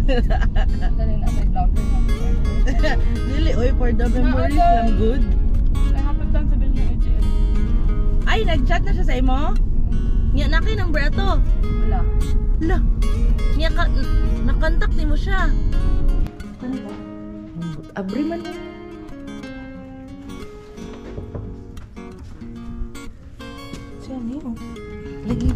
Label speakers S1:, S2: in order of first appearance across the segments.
S1: Dali na may vlogger na.
S2: Dili, oy, for the memories lang, good.
S1: Ay, hapag lang sabihin niya AGL.
S2: Ay, nag-chat na siya sa imo? Niya, naki number ato.
S1: Wala.
S2: Hala. Niya, nakontak ni mo siya.
S1: Ano ba?
S2: Abri man. Siya niyo. Lagi.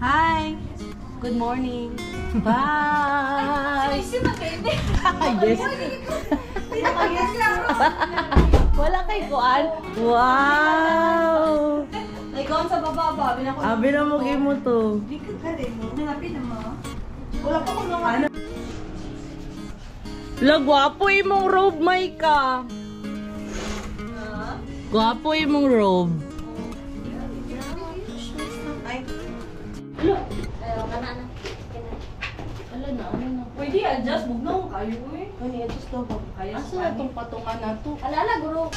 S2: Hi. Good morning. Bye. Yes. Wala kay kuan. Wow.
S1: Ay, kuan sa baba.
S2: Abi na mo mo to.
S1: Wala pa ko nung
S2: La, gwapo imong robe, Maika. Gwapo imong robe.
S1: Ay.
S2: Ano na.
S1: Pwede adjust, huwag na akong kayo eh.
S2: Ano, adjust daw ba?
S1: Kaya
S2: Asa na itong patungan na to?
S1: Alala, guro.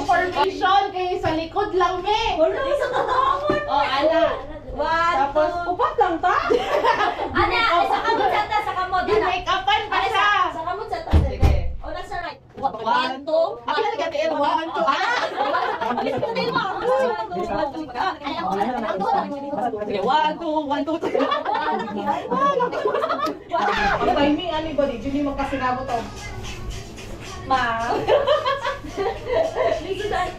S2: Formation kayo sa likod lang, me.
S1: Wala, isa ka naman.
S2: Oh, ana. Tapos, upat lang ta.
S1: Ana, sa kamot sa ta, sa kamot.
S2: I-make-upan pa siya.
S1: Sa kamot sa ta. Sige. O, nasa right. 1, 2.
S2: Ako na nag-atiil, 1, 2.
S1: Alis ko tayo mo.
S2: 1, 2, 1, 2, 3. Ang timing, ano ba? Di mo magkasinabot to. Ma.
S1: Lisa, dahil.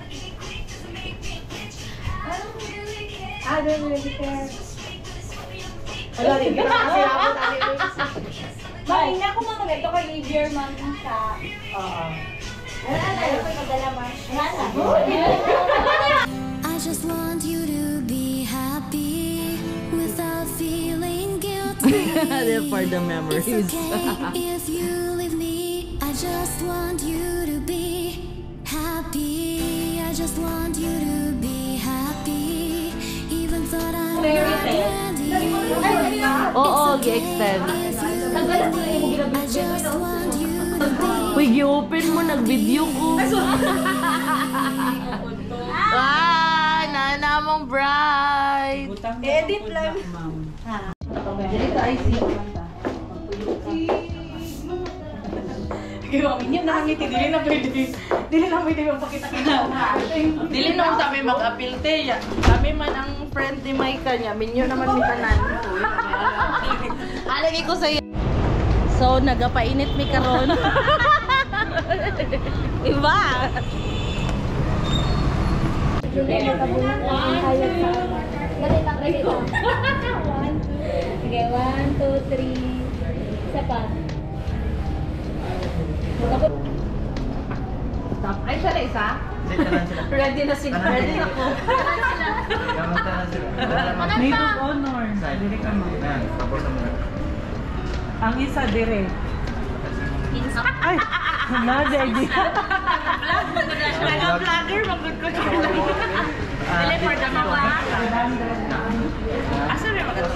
S2: I don't really care. Wala rin, hindi na kasinabot.
S1: Main na kung mga ito kay Xavier man sa...
S2: Oo.
S3: I just want you to be happy without feeling guilty.
S2: They're for the memories.
S3: It's okay if you leave me. I just want you to be happy. I just want you to be happy. Even thought I'm not ready.
S2: Oo, gi-extend.
S3: I just want you to be.
S2: Uy, gi-open mo, nag-video ko. Ah, nana mong bright.
S1: Edit lang.
S2: Dito ay si.
S1: Kaya kami niya nakangiti. Dili na pwede. Dili na pwede magpakita-kita.
S2: Dili naman kami mag-appeal te. Kami man ang friend ni Maika niya. Minyo naman ni tanan. Alagi ko sa'yo. So, nagapainit mi karon. Iba.
S1: Sige, 1, 2, 3. Isa pa.
S2: Ay, siya na isa? Ready na sila. Ready na ko. Maid of honor. Dire ka mo. Ang isa dire. Ay, wala di. Nag-vlogger, magod ko siya. Dili for the mama. Asa rin magod.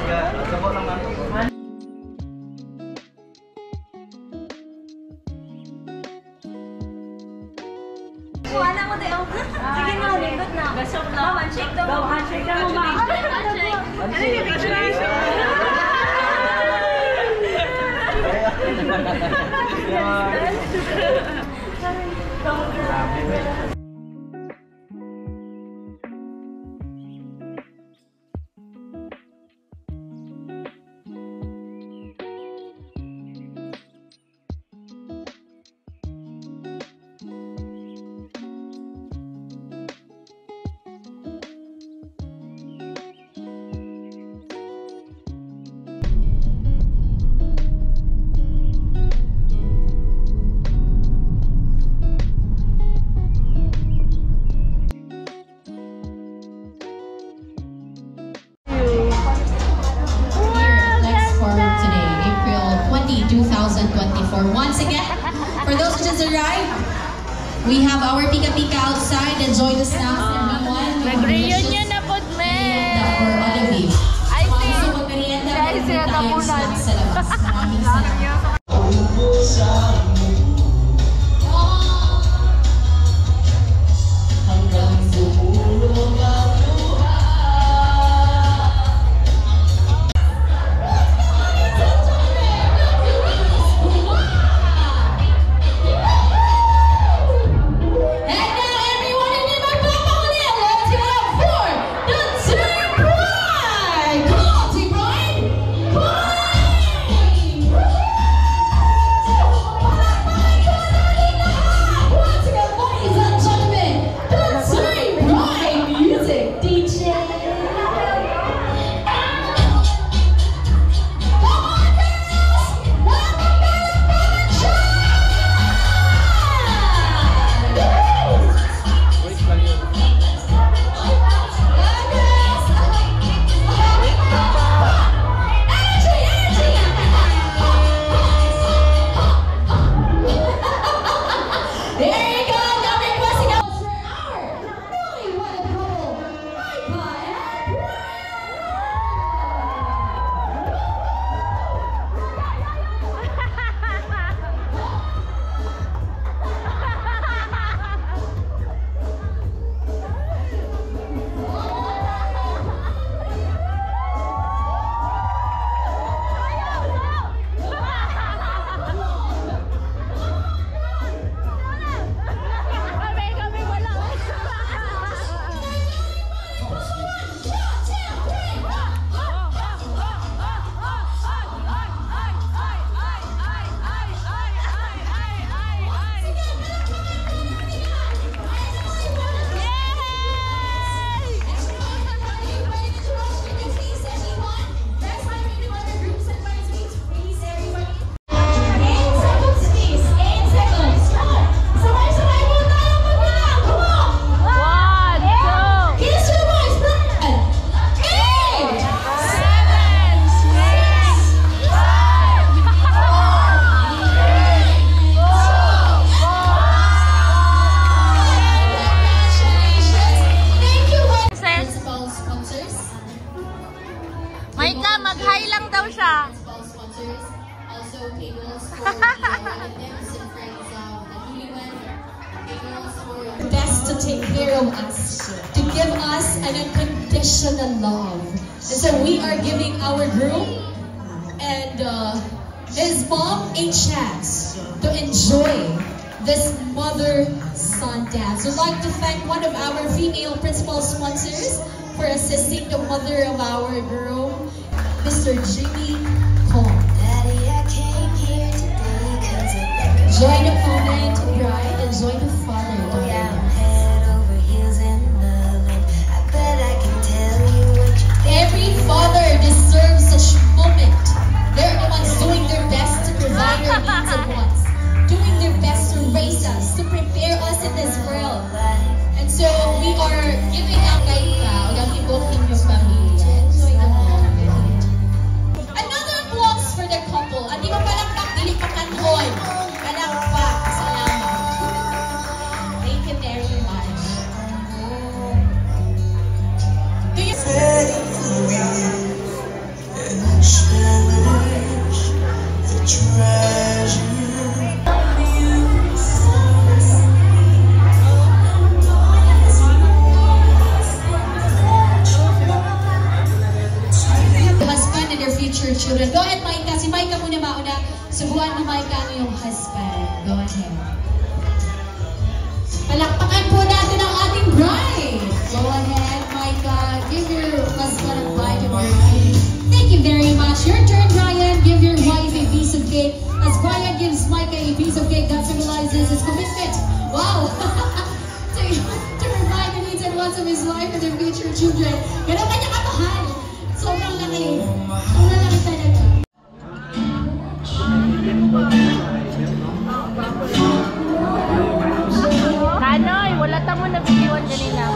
S1: Wala mo tayo. Sige na, lindot na. Gasok na. Handshake daw. Handshake daw, ma. Handshake. Congratulations.
S4: Once again, for those who just arrived, we have our Pika Pika outside. Enjoy the snacks, everyone.
S2: Nag-reunion na po, men!
S4: For all of you.
S2: I see.
S4: So, magmerienda,
S2: Guys, sila
S4: tayo
S2: tapunan.
S4: snacks sa labas. Maraming salamat. So tables for the relatives and friends of the newlywed. Tables for best to take care of us, to give us an unconditional love. And so we are giving our groom and his mom a chance to enjoy this mother-son dance. We'd like to thank one of our female principal sponsors for assisting the mother of our groom, Mr. Jimmy Kong. Join the moment, bride, and join the father. Every father deserves such moment. They're the ones doing their best to provide our needs and wants, doing their best to raise us, to prepare us in this world. And so we are giving out right now, booking your family. Enjoy the moment. Another applause for the couple. Hindi pa palakpak, dili pa kanhon. Palakpak. Salamat. Thank you very much. Do you husband and their future children? Go ahead, Maika. Si Maika muna mauna. Subuhan mo, Maika, ang iyong husband. Go ahead. Palakpakan po natin ang ating bride. Go ahead, Maika. Give your husband a bite of your cake. Thank you very much. Your turn, Ryan. Give your wife a piece of cake. As Brian gives Micah a piece of cake, that symbolizes his commitment. Wow! to provide the needs and wants of his wife and their future children. Ganun kanya kamahal. Sobrang laki. Sobrang laki talaga.
S1: Kanoy, wala tamo na videoan kanina.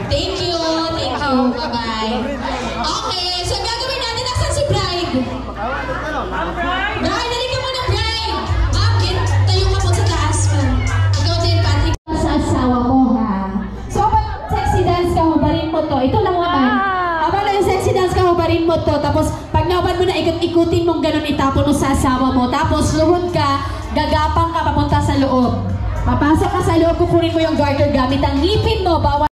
S4: Thank you. Bye-bye. Okay, so gagawin natin. Nasaan si Bride? Bride, dali ka muna, Bride. Ma'am, tayo ka po sa taas. Ikaw din, Patrick. Sa asawa mo, ha? So, kapag sexy dance ka, hubarin mo to. Ito lang naman. Kapag yung sexy dance ka, hubarin mo to. Tapos, pag naubad mo na, ikot-ikutin mong ganun, itapon mo sa asawa mo. Tapos, luhod ka, gagapang ka papunta sa loob. Papasok ka sa loob, kukunin mo yung garter gamit ang ngipin mo. Bawal.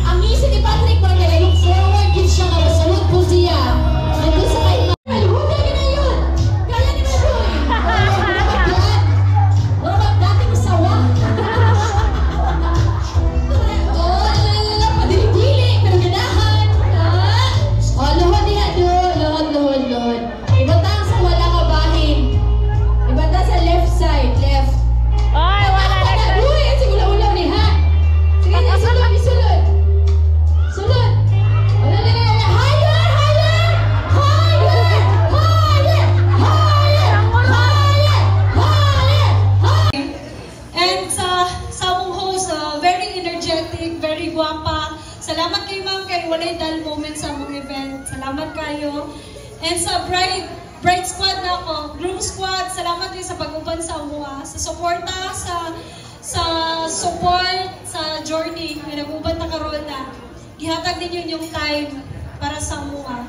S3: Ang ngisi ni Patrick, parang I look forward,
S5: ma'am kay walay dull moment sa among event. Salamat kayo. And sa Bright Squad na ako, Groom Squad, salamat din sa pag-uban sa amuha, sa suporta, sa support, sa journey, na nag-uban na karoon na. Gihatag din yun yung time para sa amuha.